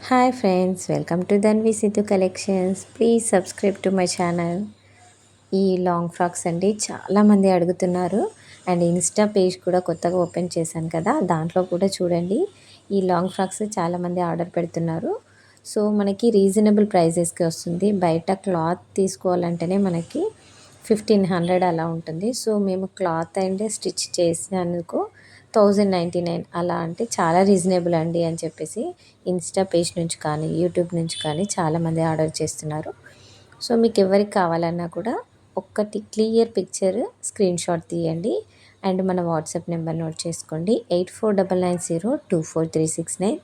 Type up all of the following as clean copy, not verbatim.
Hi friends, welcome to Dhanvi Siddhu collections. Please subscribe to my channel. ఈ long frocks అండి చాలామంది అడుగుతున్నారు. అండ్ ఇన్స్టా పేజ్ కూడా కొత్తగా ఓపెన్ చేశాను కదా, దాంట్లో కూడా చూడండి ఈ లాంగ్ ఫ్రాక్స్ చాలామంది ఆర్డర్ పెడుతున్నారు. సో మనకి రీజనబుల్ ప్రైజెస్కి వస్తుంది. బయట క్లాత్ తీసుకోవాలంటేనే మనకి 1500 అలా ఉంటుంది. సో మేము క్లాత్ అండ్ స్టిచ్ చేసినందుకు 1099 అలా, అంటే చాలా రీజనబుల్ అండి అని చెప్పేసి ఇన్స్టా పేజ్ నుంచి కానీ యూట్యూబ్ నుంచి కానీ చాలామంది ఆర్డర్ చేస్తున్నారు. సో మీకు ఎవరికి కావాలన్నా కూడా ఒక్కటి క్లియర్ పిక్చర్ స్క్రీన్ షాట్ తీయండి. అండ్ మన వాట్సాప్ నెంబర్ నోట్ చేసుకోండి, 8499024369.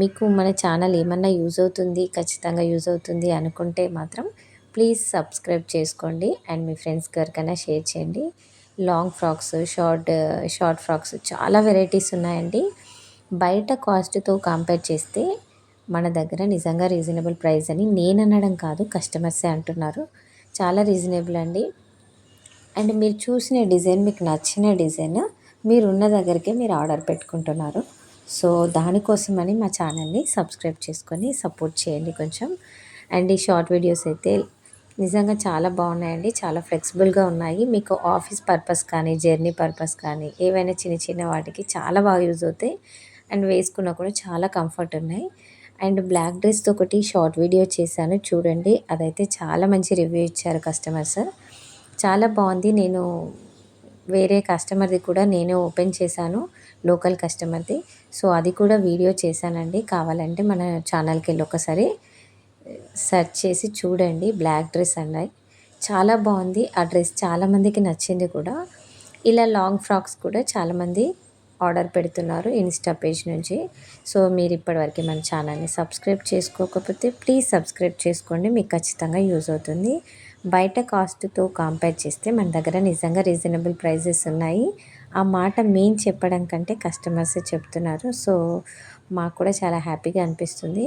మీకు మన ఛానల్ ఏమన్నా యూజ్ అవుతుంది, ఖచ్చితంగా యూజ్ అవుతుంది అనుకుంటే మాత్రం ప్లీజ్ సబ్స్క్రైబ్ చేసుకోండి. అండ్ మీ ఫ్రెండ్స్కి ఎవరికైనా షేర్ చేయండి. లాంగ్ ఫ్రాక్స్, షార్ట్ ఫ్రాక్స్ చాలా వెరైటీస్ ఉన్నాయండి. బయట కాస్ట్తో కంపేర్ చేస్తే మన దగ్గర నిజంగా రీజనబుల్ ప్రైస్ అని నేను అనడం కాదు, కస్టమర్సే అంటున్నారు. చాలా రీజనబుల్ అండి. అండ్ మీరు చూసిన డిజైన్, మీకు నచ్చిన డిజైన్ మీరున్న దగ్గరికే మీరు ఆర్డర్ పెట్టుకుంటున్నారు. సో దానికోసమని మా ఛానల్ని సబ్స్క్రైబ్ చేసుకొని సపోర్ట్ చేయండి కొంచెం. అండ్ ఈ షార్ట్ వీడియోస్ అయితే నిజంగా చాలా బాగున్నాయండి, చాలా ఫ్లెక్సిబుల్గా ఉన్నాయి. మీకు ఆఫీస్ పర్పస్ కానీ జర్నీ పర్పస్ కానీ ఏవైనా చిన్న చిన్న వాటికి చాలా బాగా యూజ్ అవుతాయి. అండ్ వేసుకున్నా కూడా చాలా కంఫర్ట్ ఉన్నాయి. అండ్ బ్లాక్ డ్రెస్తో ఒకటి షార్ట్ వీడియో చేశాను చూడండి, అదైతే చాలా మంచి రివ్యూ ఇచ్చారు కస్టమర్స్. చాలా బాగుంది. నేను వేరే కస్టమర్ది కూడా నేనే ఓపెన్ చేశాను, లోకల్ కస్టమర్ది. సో అది కూడా వీడియో చేశానండి. కావాలంటే మన ఛానల్కి వెళ్ళి ఒకసారి సెర్చ్ చేసి చూడండి. బ్లాక్ డ్రెస్ అన్నాయి, చాలా బాగుంది ఆ డ్రెస్, చాలామందికి నచ్చింది కూడా. ఇలా లాంగ్ ఫ్రాక్స్ కూడా చాలామంది ఆర్డర్ పెడుతున్నారు ఇన్స్టా పేజ్ నుంచి. సో మీరు ఇప్పటివరకు మన ఛానల్ని సబ్స్క్రైబ్ చేసుకోకపోతే ప్లీజ్ సబ్స్క్రైబ్ చేసుకోండి, మీకు ఖచ్చితంగా యూజ్ అవుతుంది. బయట కాస్ట్తో కంపేర్ చేస్తే మన దగ్గర నిజంగా రీజనబుల్ ప్రైజెస్ ఉన్నాయి. ఆ మాట మేము చెప్పడం కంటే కస్టమర్సే చెప్తున్నారు. సో మాకు కూడా చాలా హ్యాపీగా అనిపిస్తుంది.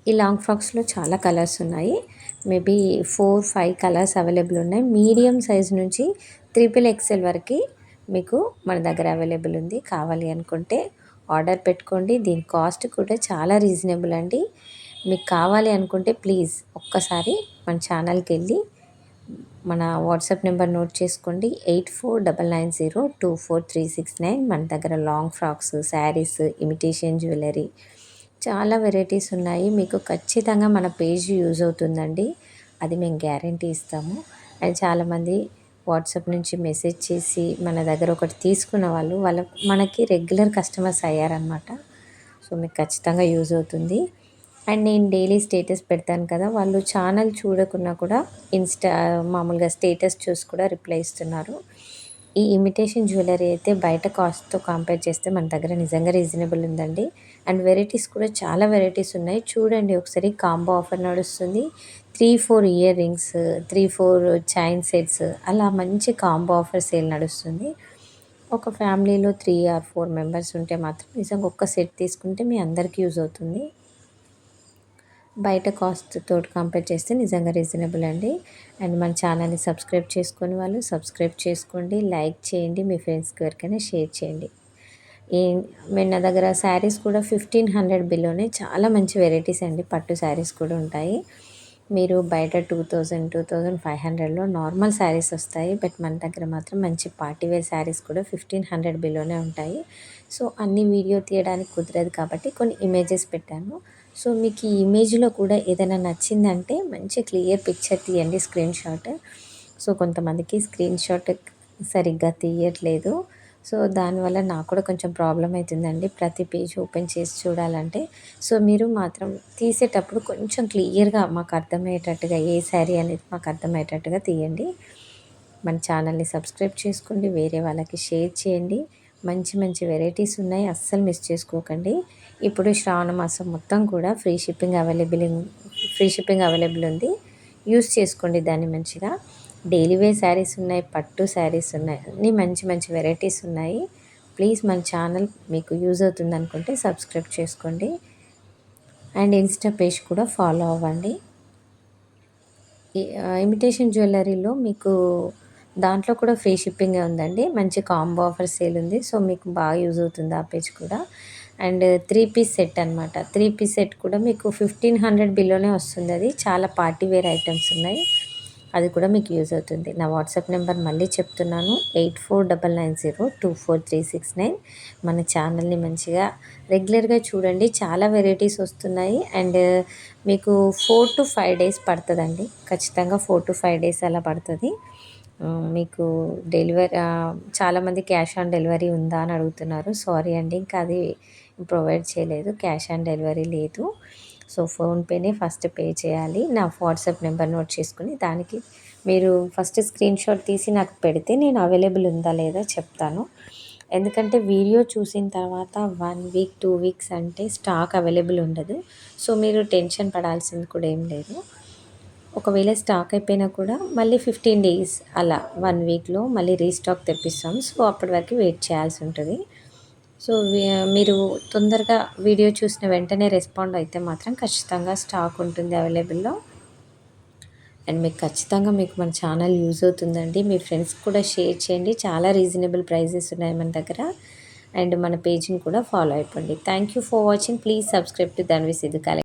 ఈ లాంగ్ ఫ్రాక్స్లో చాలా కలర్స్ ఉన్నాయి. మేబీ 4-5 కలర్స్ అవైలబుల్ ఉన్నాయి. మీడియం సైజ్ నుంచి XXL వరకు మీకు మన దగ్గర అవైలబుల్ ఉంది. కావాలి అనుకుంటే ఆర్డర్ పెట్టుకోండి. దీని కాస్ట్ కూడా చాలా రీజనబుల్ అండి. మీకు కావాలి అనుకుంటే ప్లీజ్ ఒక్కసారి మన ఛానల్కి వెళ్ళి మన వాట్సాప్ నెంబర్ నోట్ చేసుకోండి, 8499024369. మన దగ్గర long frocks, saris, imitation jewellery చాలా వెరైటీస్ ఉన్నాయి. మీకు ఖచ్చితంగా మన పేజ్ యూజ్ అవుతుందండి, అది మేము గ్యారంటీ ఇస్తాము. అండ్ చాలామంది వాట్సాప్ నుంచి మెసేజ్ చేసి మన దగ్గర ఒకటి తీసుకున్న వాళ్ళు మనకి రెగ్యులర్ కస్టమర్స్ అయ్యారనమాట. సో మీకు ఖచ్చితంగా యూజ్ అవుతుంది. అండ్ నేను డైలీ స్టేటస్ పెడతాను కదా, వాళ్ళు ఛానల్ చూడకున్నా కూడా మామూలుగా స్టేటస్ చూసి కూడా రిప్లై ఇస్తున్నారు. ఈ ఇమిటేషన్ జ్యువెలరీ అయితే బయట కాస్ట్తో కంపేర్ చేస్తే మన దగ్గర నిజంగా రీజనబుల్ ఉందండి. అండ్ వెరైటీస్ కూడా చాలా వెరైటీస్ ఉన్నాయి. చూడండి ఒకసారి, కాంబో ఆఫర్ నడుస్తుంది. 3-4 ఇయర్ రింగ్స్, 3-4 చైన్ సెట్స్, అలా మంచి కాంబో ఆఫర్ సేల్ నడుస్తుంది. ఒక ఫ్యామిలీలో 3 or 4 మెంబర్స్ ఉంటే మాత్రం నిజంగా ఒక్క సెట్ తీసుకుంటే మీ అందరికీ యూజ్ అవుతుంది. బయట కాస్ట్ తోటి కంపేర్ చేస్తే నిజంగా రీజనబుల్ అండి. అండ్ మన ఛానల్ని సబ్స్క్రైబ్ చేసుకుని వాళ్ళు సబ్స్క్రైబ్ చేసుకోండి, లైక్ చేయండి, మీ ఫ్రెండ్స్కి ఎవరికైనా షేర్ చేయండి. ఏ నా దగ్గర శారీస్ కూడా 1500 బిలోనే చాలా మంచి వెరైటీస్ అండి. పట్టు శారీస్ కూడా ఉంటాయి. మీరు బయట 2500లో నార్మల్ శారీస్ వస్తాయి, బట్ మన దగ్గర మాత్రం మంచి పార్టీవేర్ శారీస్ కూడా 1500 బిలోనే ఉంటాయి. సో అన్ని వీడియో తీయడానికి కుదరదు కాబట్టి కొన్ని ఇమేజెస్ పెట్టాను. సో మీకు ఈ ఇమేజ్లో కూడా ఏదైనా నచ్చిందంటే మంచి క్లియర్ పిక్చర్ తీయండి, స్క్రీన్ షాట్. సో కొంతమందికి స్క్రీన్ షాట్ సరిగ్గా తీయట్లేదు. సో దానివల్ల నాకు కూడా కొంచెం ప్రాబ్లం అవుతుందండి, ప్రతి పేజ్ ఓపెన్ చేసి చూడాలంటే. సో మీరు మాత్రం తీసేటప్పుడు కొంచెం క్లియర్గా మాకు అర్థమయ్యేటట్టుగా, ఏ శారీ అనేది మాకు అర్థమయ్యేటట్టుగా తీయండి. మన ఛానల్ని సబ్స్క్రైబ్ చేసుకోండి, వేరే వాళ్ళకి షేర్ చేయండి. మంచి మంచి వెరైటీస్ ఉన్నాయి, అస్సలు మిస్ చేసుకోకండి. ఇప్పుడు శ్రావణ మాసం మొత్తం కూడా ఫ్రీ షిప్పింగ్ అవైలబుల్ ఉంది. యూస్ చేసుకోండి దాన్ని మంచిగా. డైలీ వేర్ శారీస్ ఉన్నాయి, పట్టు శారీస్ ఉన్నాయి, అన్నీ మంచి మంచి వెరైటీస్ ఉన్నాయి. ప్లీజ్ మన ఛానల్ మీకు యూజ్ అవుతుంది అనుకుంటే సబ్స్క్రైబ్ చేసుకోండి. అండ్ ఇన్స్టా పేజ్ కూడా ఫాలో అవ్వండి. ఇమిటేషన్ జ్యువెలరీలో మీకు దాంట్లో కూడా ఫ్రీ షిప్పింగే ఉందండి. మంచి కాంబో ఆఫర్ సేల్ ఉంది. సో మీకు బాగా యూజ్ అవుతుంది ఆ పేజ్ కూడా. అండ్ 3 పీస్ సెట్ అనమాట. 3 పీస్ సెట్ కూడా మీకు 1500 బిలోనే వస్తుంది. అది చాలా పార్టీ వేర్ ఐటమ్స్ ఉన్నాయి. అది కూడా మీకు యూజ్ అవుతుంది. నా వాట్సాప్ నెంబర్ మళ్ళీ చెప్తున్నాను, 8499024369. మన ఛానల్ని మంచిగా రెగ్యులర్గా చూడండి, చాలా వెరైటీస్ వస్తున్నాయి. అండ్ మీకు 4 to 5 డేస్ పడుతుందండి, ఖచ్చితంగా 4 to 5 డేస్ అలా పడుతుంది. మీకు డెలివరీ చాలామంది క్యాష్ ఆన్ డెలివరీ ఉందా అని అడుగుతున్నారు. సారీ అండి, ఇంకా అది ప్రొవైడ్ చేయలేదు, క్యాష్ ఆన్ డెలివరీ లేదు. సో ఫోన్పేనే ఫస్ట్ పే చేయాలి. నా వాట్సాప్ నెంబర్ నోట్ చేసుకుని దానికి మీరు ఫస్ట్ స్క్రీన్ షాట్ తీసి నాకు పెడితే నేను అవైలబుల్ ఉందా లేదా చెప్తాను. ఎందుకంటే వీడియో చూసిన తర్వాత 1 వీక్ 2 వీక్స్ అంటే స్టాక్ అవైలబుల్ ఉండదు. సో మీరు టెన్షన్ పడాల్సింది కూడా ఏం లేదు. ఒకవేళ స్టాక్ అయిపోయినా కూడా మళ్ళీ 15 డేస్ అలా 1 వీక్లో మళ్ళీ రీస్టాక్ తెప్పిస్తాం. సో అప్పటి వరకు వెయిట్ చేయాల్సి ఉంటుంది. సో మీరు తొందరగా వీడియో చూసిన వెంటనే రెస్పాండ్ అయితే మాత్రం ఖచ్చితంగా స్టాక్ ఉంటుంది అవైలబుల్లో. అండ్ మీకు ఖచ్చితంగా మీకు మన ఛానల్ యూజ్ అవుతుందండి. మీ ఫ్రెండ్స్కి కూడా షేర్ చేయండి. చాలా రీజనబుల్ ప్రైజెస్ ఉన్నాయి మన దగ్గర. అండ్ మన పేజ్ని కూడా ఫాలో అయిపోండి. Thank you for watching. Please subscribe to Dhanvi Siddhu collection.